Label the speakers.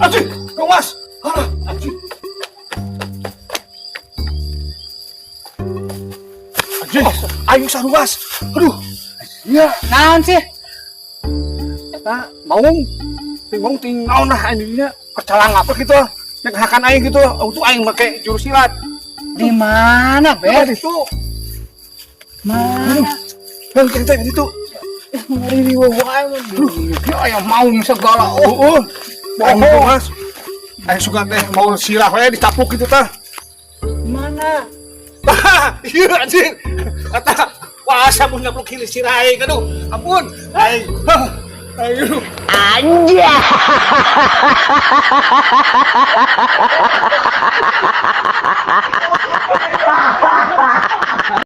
Speaker 1: Anjing, Mas. Anjing. Anjing, ayo saruas. Aduh. Ya,
Speaker 2: Naon sih?
Speaker 1: eta mau ting naon dah anjingnya kecalang apa gitu. Nek hakan aing gitu, untuk aing make jurus silat.
Speaker 2: Di mana,
Speaker 1: Ya,
Speaker 2: Ber?
Speaker 1: itu.
Speaker 2: Mana?
Speaker 1: Bang, kita itu.
Speaker 2: Ngeri wae. Ya aya mau segala.
Speaker 1: Bohong, Mas. Aing suka teh mau sirah we dicapuk gitu tah.
Speaker 2: Mana?
Speaker 1: Iya anjing. Kata puasa mun nyapluk hilih sirah aing. Aduh, ampun. Aing. Ayo.
Speaker 2: Anjay.